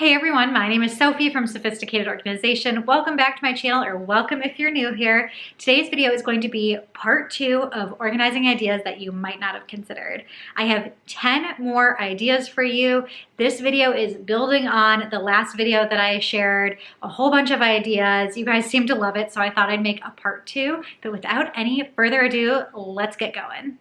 Hey everyone, my name is Sophie from Sophisticated Organization. Welcome back to my channel, or welcome if you're new here. Today's video is going to be part 2 of organizing ideas that you might not have considered. I have 10 more ideas for you. This video is building on the last video that I shared, a whole bunch of ideas. You guys seem to love it, so I thought I'd make a part 2. But without any further ado, let's get going.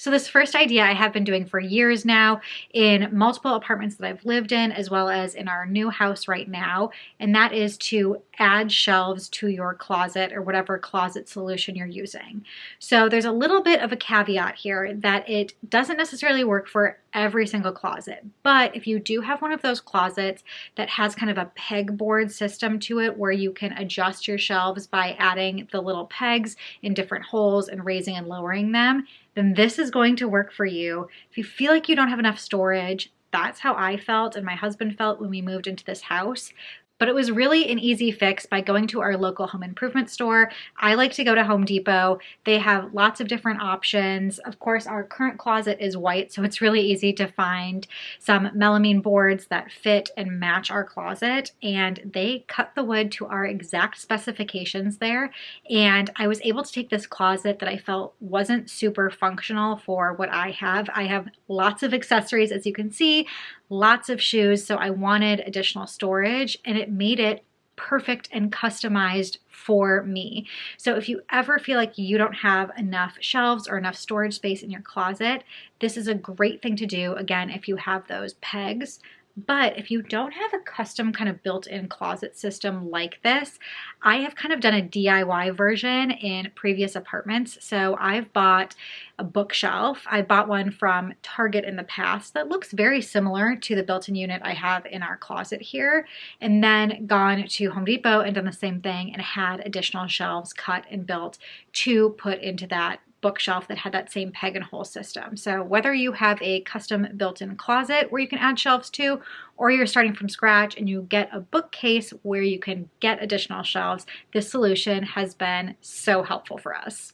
So this first idea I have been doing for years now in multiple apartments that I've lived in, as well as in our new house right now, and that is to add shelves to your closet or whatever closet solution you're using. So there's a little bit of a caveat here that it doesn't necessarily work for every single closet, but if you do have one of those closets that has kind of a pegboard system to it where you can adjust your shelves by adding the little pegs in different holes and raising and lowering them, then this is going to work for you. If you feel like you don't have enough storage, that's how I felt and my husband felt when we moved into this house. But it was really an easy fix by going to our local home improvement store. I like to go to Home Depot. They have lots of different options. Of course, our current closet is white, so it's really easy to find some melamine boards that fit and match our closet. And they cut the wood to our exact specifications there. And I was able to take this closet that I felt wasn't super functional for what I have. I have lots of accessories, as you can see, lots of shoes, so I wanted additional storage, and it made it perfect and customized for me. So if you ever feel like you don't have enough shelves or enough storage space in your closet, this is a great thing to do, again, if you have those pegs. But if you don't have a custom kind of built-in closet system like this, I have kind of done a DIY version in previous apartments. So I've bought a bookshelf. I bought one from Target in the past that looks very similar to the built-in unit I have in our closet here, and then gone to Home Depot and done the same thing and had additional shelves cut and built to put into that bookshelf that had that same peg and hole system. So whether you have a custom built-in closet where you can add shelves to, or you're starting from scratch and you get a bookcase where you can get additional shelves, this solution has been so helpful for us.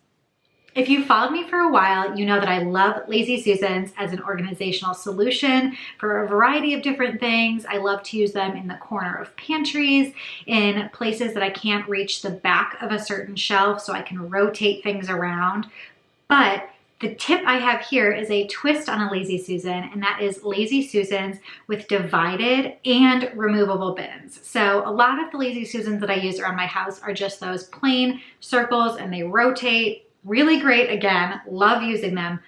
If you've followed me for a while, you know that I love Lazy Susans as an organizational solution for a variety of different things. I love to use them in the corner of pantries, in places that I can't reach the back of a certain shelf so I can rotate things around. But the tip I have here is a twist on a Lazy Susan, and that is Lazy Susans with divided and removable bins. So a lot of the Lazy Susans that I use around my house are just those plain circles, and they rotate. Really great, again, love using them.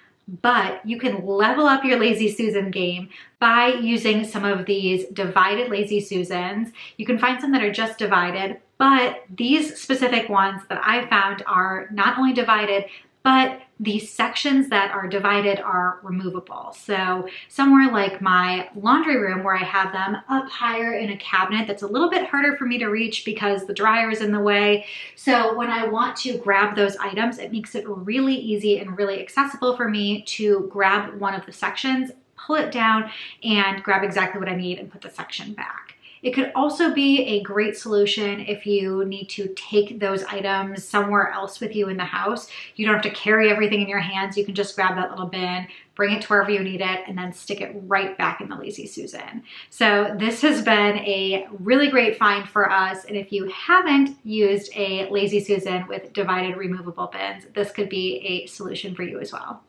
But you can level up your Lazy Susan game by using some of these divided Lazy Susans. You can find some that are just divided, but these specific ones that I found are not only divided, but the sections that are divided are removable. So somewhere like my laundry room, where I have them up higher in a cabinet that's a little bit harder for me to reach because the dryer is in the way. So when I want to grab those items, it makes it really easy and really accessible for me to grab one of the sections, pull it down, and grab exactly what I need and put the section back. It could also be a great solution if you need to take those items somewhere else with you in the house. You don't have to carry everything in your hands. You can just grab that little bin, bring it to wherever you need it, and then stick it right back in the Lazy Susan. So this has been a really great find for us. And if you haven't used a Lazy Susan with divided removable bins, this could be a solution for you as well.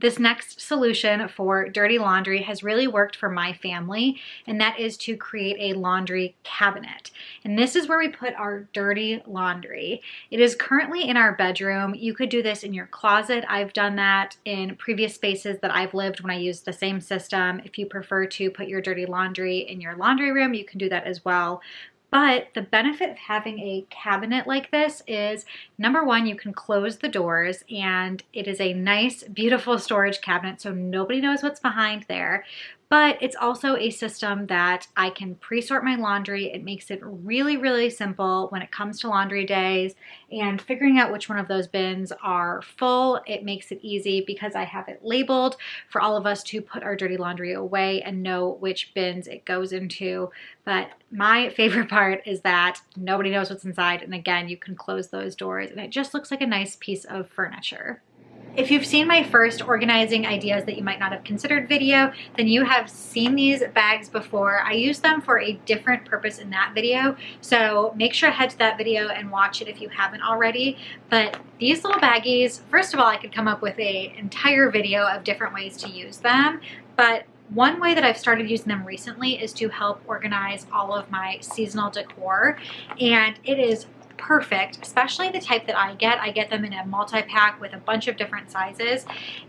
This next solution for dirty laundry has really worked for my family, and that is to create a laundry cabinet. And this is where we put our dirty laundry. It is currently in our bedroom. You could do this in your closet. I've done that in previous spaces that I've lived when I used the same system. If you prefer to put your dirty laundry in your laundry room, you can do that as well. But the benefit of having a cabinet like this is, number one, you can close the doors and it is a nice, beautiful storage cabinet, so nobody knows what's behind there. but it's also a system that I can pre-sort my laundry. It makes it really, really simple when it comes to laundry days and figuring out which one of those bins are full. It makes it easy because I have it labeled for all of us to put our dirty laundry away and know which bins it goes into. But my favorite part is that nobody knows what's inside. And again, you can close those doors and it just looks like a nice piece of furniture. If you've seen my first organizing ideas that you might not have considered video, then you have seen these bags before. I used them for a different purpose in that video, so make sure to head to that video and watch it if you haven't already. But these little baggies, first of all, I could come up with an entire video of different ways to use them, but one way that I've started using them recently is to help organize all of my seasonal decor, and it is perfect, especially the type that I get. I get them in a multi-pack with a bunch of different sizes,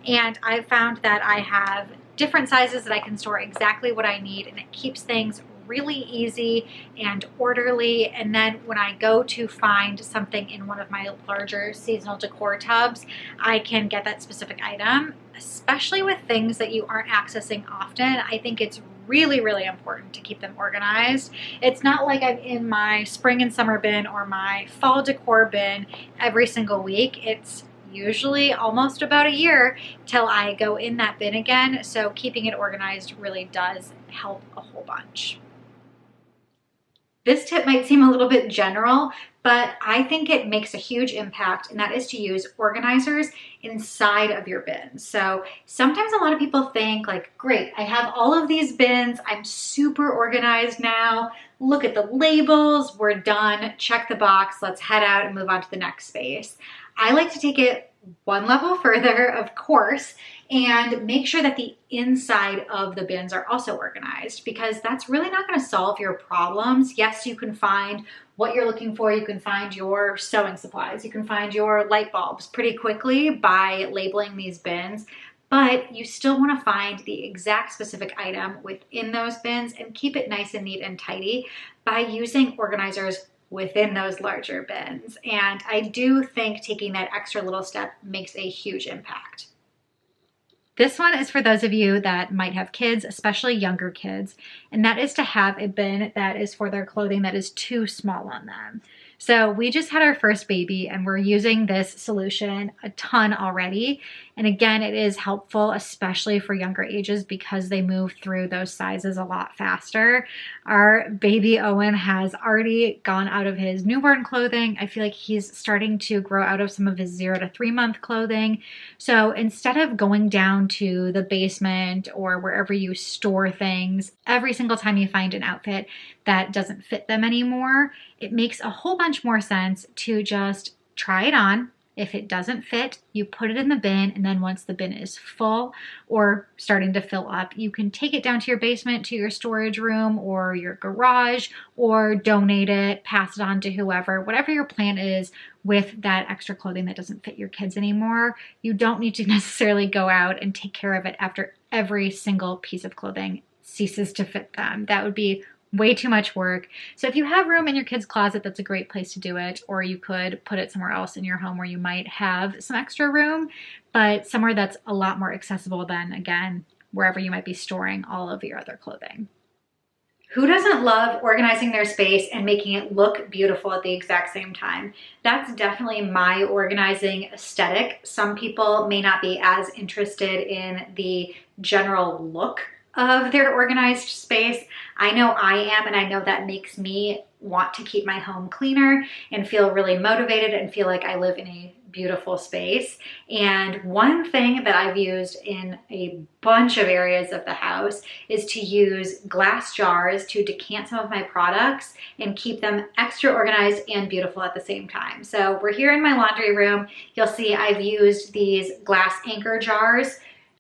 and I've found that I have different sizes that I can store exactly what I need, and it keeps things really easy and orderly. And then when I go to find something in one of my larger seasonal decor tubs, I can get that specific item, especially with things that you aren't accessing often. I think it's really, really important to keep them organized. It's not like I'm in my spring and summer bin or my fall decor bin every single week. It's usually almost about a year till I go in that bin again. So keeping it organized really does help a whole bunch. This tip might seem a little bit general, but I think it makes a huge impact, and that is to use organizers inside of your bins. So sometimes a lot of people think like, great, I have all of these bins, I'm super organized now, look at the labels, we're done, check the box, let's head out and move on to the next space. I like to take it one level further, of course, and make sure that the inside of the bins are also organized, because that's really not going to solve your problems. Yes, you can find what you're looking for. You can find your sewing supplies. You can find your light bulbs pretty quickly by labeling these bins, but you still want to find the exact specific item within those bins and keep it nice and neat and tidy by using organizers within those larger bins. And I do think taking that extra little step makes a huge impact. This one is for those of you that might have kids, especially younger kids, and that is to have a bin that is for their clothing that is too small on them. So we just had our first baby and we're using this solution a ton already. And again, it is helpful, especially for younger ages, because they move through those sizes a lot faster. Our baby Owen has already gone out of his newborn clothing. I feel like he's starting to grow out of some of his 0 to 3 month clothing. So instead of going down to the basement or wherever you store things, every single time you find an outfit that doesn't fit them anymore, it makes a whole bunch more sense to just try it on. If it doesn't fit, you put it in the bin, and then once the bin is full or starting to fill up, you can take it down to your basement, to your storage room or your garage, or donate it, pass it on to whoever, whatever your plan is with that extra clothing that doesn't fit your kids anymore. You don't need to necessarily go out and take care of it after every single piece of clothing ceases to fit them. That would be way too much work. So if you have room in your kid's closet, that's a great place to do it. Or you could put it somewhere else in your home where you might have some extra room, but somewhere that's a lot more accessible than, again, wherever you might be storing all of your other clothing. Who doesn't love organizing their space and making it look beautiful at the exact same time? That's definitely my organizing aesthetic. Some people may not be as interested in the general look of their organized space. I know I am, and I know that makes me want to keep my home cleaner and feel really motivated and feel like I live in a beautiful space. And one thing that I've used in a bunch of areas of the house is to use glass jars to decant some of my products and keep them extra organized and beautiful at the same time. So we're here in my laundry room. You'll see I've used these glass anchor jars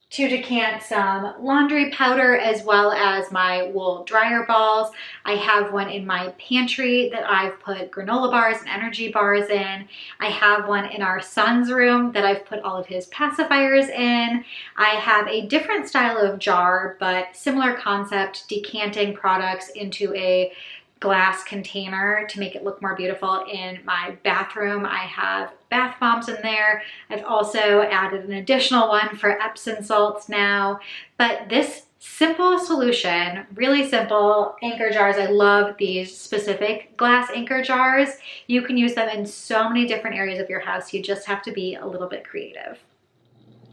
to decant some laundry powder as well as my wool dryer balls. I have one in my pantry that I've put granola bars and energy bars in. I have one in our son's room that I've put all of his pacifiers in. I have a different style of jar, but similar concept, decanting products into a glass container to make it look more beautiful. In my bathroom, I have bath bombs in there. I've also added an additional one for Epsom salts now, but this Simple solution, really simple. Anchor jars, I love these specific glass anchor jars. You can use them in so many different areas of your house. You just have to be a little bit creative.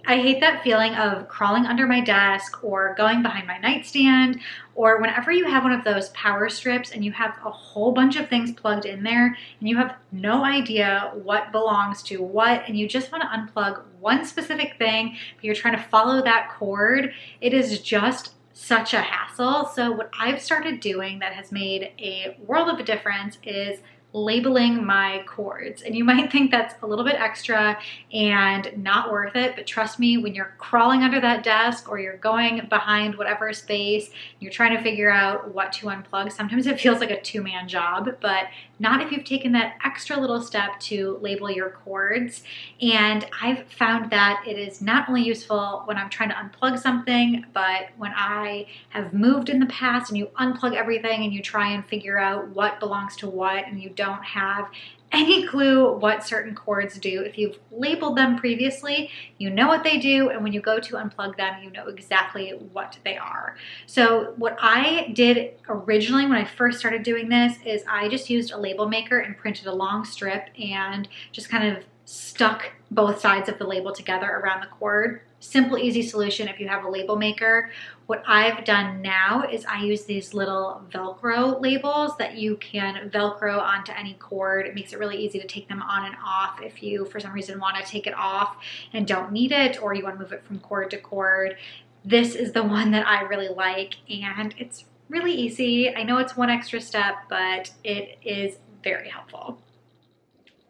I hate that feeling of crawling under my desk or going behind my nightstand, or whenever you have one of those power strips and you have a whole bunch of things plugged in there and you have no idea what belongs to what, and you just want to unplug one specific thing, but you're trying to follow that cord. It is just such a hassle. So what I've started doing that has made a world of a difference is labeling my cords. And you might think that's a little bit extra and not worth it, but trust me, when you're crawling under that desk or you're going behind whatever space, you're trying to figure out what to unplug, sometimes it feels like a two-man job, but not if you've taken that extra little step to label your cords. And I've found that it is not only useful when I'm trying to unplug something, but when I have moved in the past and you unplug everything and you try and figure out what belongs to what and you don't have any clue what certain cords do. If you've labeled them previously, you know what they do, and when you go to unplug them, you know exactly what they are. So what I did originally when I first started doing this is I just used a label maker and printed a long strip and just kind of stuck both sides of the label together around the cord. Simple, easy solution if you have a label maker. What I've done now is I use these little Velcro labels that you can Velcro onto any cord. It makes it really easy to take them on and off if you, for some reason, want to take it off and don't need it, or you want to move it from cord to cord. This is the one that I really like, and it's really easy. I know it's one extra step, but it is very helpful.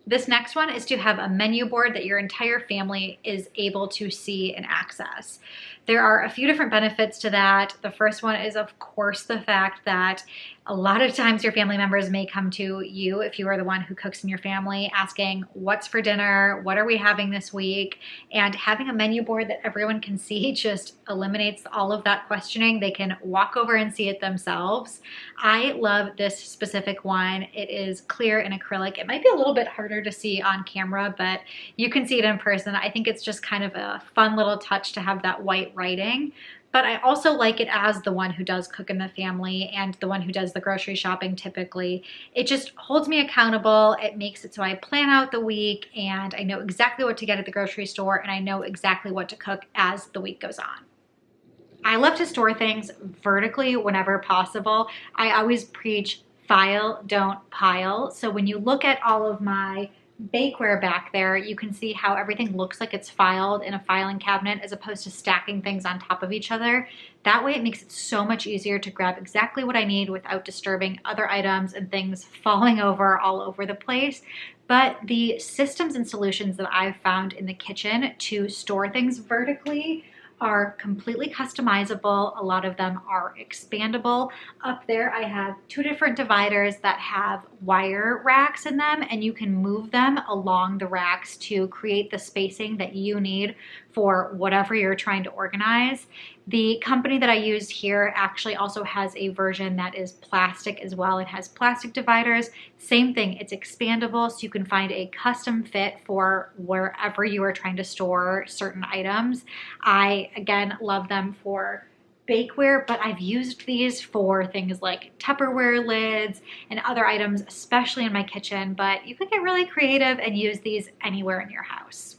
This next one is to have a menu board that your entire family is able to see and access. There are a few different benefits to that. The first one is, of course, the fact that a lot of times your family members may come to you, if you are the one who cooks in your family, asking what's for dinner, what are we having this week, and having a menu board that everyone can see just eliminates all of that questioning. They can walk over and see it themselves. I love this specific one. It is clear in acrylic. It might be a little bit harder to see on camera, but you can see it in person. I think it's just kind of a fun little touch to have that white writing. But I also like it as the one who does cook in the family and the one who does the grocery shopping typically. It just holds me accountable. It makes it so I plan out the week and I know exactly what to get at the grocery store and I know exactly what to cook as the week goes on. I love to store things vertically whenever possible. I always preach file, don't pile. So when you look at all of my bakeware back there, you can see how everything looks like it's filed in a filing cabinet as opposed to stacking things on top of each other. That way it makes it so much easier to grab exactly what I need without disturbing other items and things falling over all over the place. But the systems and solutions that I've found in the kitchen to store things vertically are completely customizable. A lot of them are expandable. Up there I have two different dividers that have wire racks in them, and you can move them along the racks to create the spacing that you need for whatever you're trying to organize. The company that I used here actually also has a version that is plastic as well. It has plastic dividers. Same thing, it's expandable, so you can find a custom fit for wherever you are trying to store certain items. I, again, love them for bakeware, but I've used these for things like Tupperware lids and other items, especially in my kitchen, but you can get really creative and use these anywhere in your house.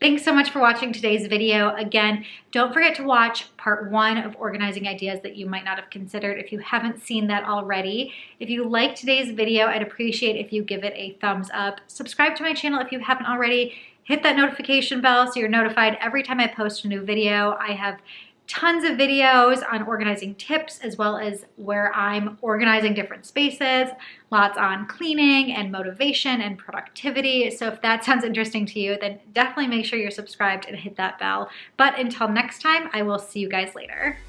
Thanks so much for watching today's video. Again, don't forget to watch part 1 of organizing ideas that you might not have considered if you haven't seen that already. If you liked today's video, I'd appreciate if you give it a thumbs up. Subscribe to my channel if you haven't already. Hit that notification bell so you're notified every time I post a new video. I have tons of videos on organizing tips as well as where I'm organizing different spaces, lots on cleaning and motivation and productivity. So if that sounds interesting to you, then definitely make sure you're subscribed and hit that bell. But until next time, I will see you guys later.